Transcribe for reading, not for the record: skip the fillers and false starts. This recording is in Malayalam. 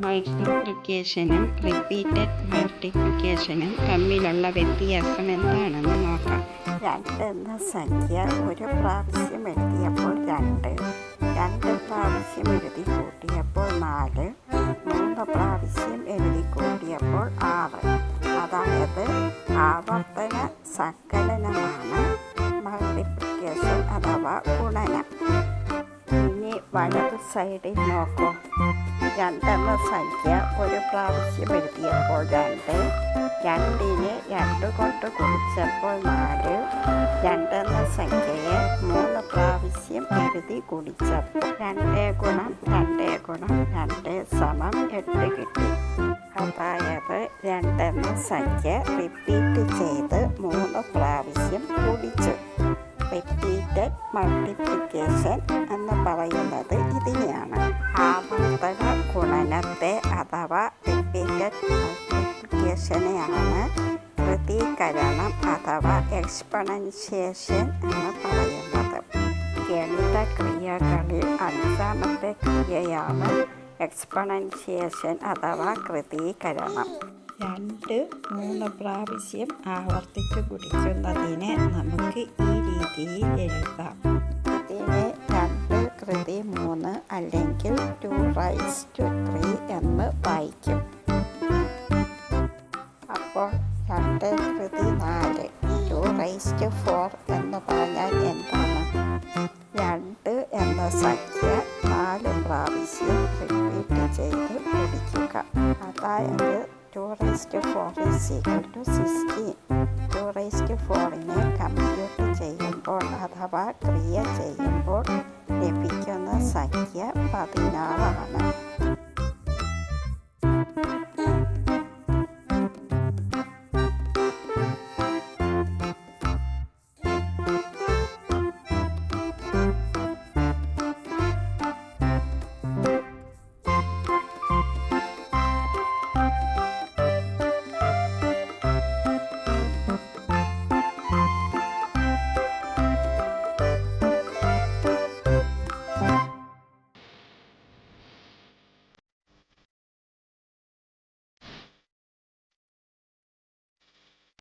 മൾട്ടിപ്ലിക്കേഷനും റിപ്പീറ്റഡ് മൾട്ടിപ്ലിക്കേഷനും തമ്മിലുള്ള വ്യത്യാസം എന്താണെന്ന് നോക്കാം. 2 എന്ന സംഖ്യ ഒരു പ്രാവശ്യം എഴുതിയപ്പോൾ 2, 2 പ്രാവശ്യം എഴുതി കൂട്ടിയപ്പോൾ 4, 3 പ്രാവശ്യം എഴുതി കൂട്ടിയപ്പോൾ 6. അതായത് ആവർത്തന സങ്കലനമാണ് മൾട്ടിപ്ലിക്കേഷൻ അഥവാ ഗുണനം. ഇനി വലതു സൈഡിൽ നോക്കൂ. 2 എന്ന സംഖ്യ ഒരു പ്രാവശ്യം എഴുതിയപ്പോൾ 2, 2നെ 2 കൊണ്ട് ഗുണിച്ചപ്പോൾ 4, 2 എന്ന സംഖ്യയെ 3 പ്രാവശ്യം എഴുതി ഗുണിച്ചപ്പോൾ 2 ഗുണം 2 ഗുണം 2 സമം 8 കിട്ടി. അതായത് 2 എന്ന സംഖ്യ റിപ്പീറ്റ് ചെയ്ത് 3 പ്രാവശ്യം ഗുണിച്ചു. റിപ്പീറ്റഡ് മൾട്ടിപ്ലിക്കേഷൻ എന്ന് പറയുന്നത് ഇതിനെയാണ്. ആവർത്തന ഗുണനത്തെ അഥവാ റിപ്പീറ്റഡ് മൾട്ടിപ്ലിക്കേഷനെയാണ് കൃതീകരണം അഥവാ എക്സ്പൊണൻഷ്യേഷൻ എന്ന് പറയുന്നത്. ഗണിത ക്രിയകളിൽ 5ാമത്തെ ക്രിയയാണ് എക്സ്പൊണൻഷ്യേഷൻ അഥവാ കൃതീകരണം. 2, 3 പ്രാവശ്യം ആവർത്തിച്ച് ഗുണിക്കുന്നതിനെ നമുക്ക് ഈ രീതിയിൽ എഴുതാം. ഇതിനെ 2 കൃതി 3 അല്ലെങ്കിൽ 2⁻3 എന്ന് വായിക്കും. അപ്പോൾ 2 കൃതി 4, 2⁴ എന്ന് പറഞ്ഞാൽ എന്താണ്? 2 എന്ന സംഖ്യ 4 പ്രാവശ്യം റിപ്പീറ്റ് ചെയ്ത് ഗുണിക്കുക. അതായത് 2⁴ = 16. 2⁴ കമ്പ്യൂട്ട് ചെയ്യുമ്പോൾ അഥവാ ക്രിയ ചെയ്യുമ്പോൾ ലഭിക്കുന്ന സംഖ്യ 16 ആണ്.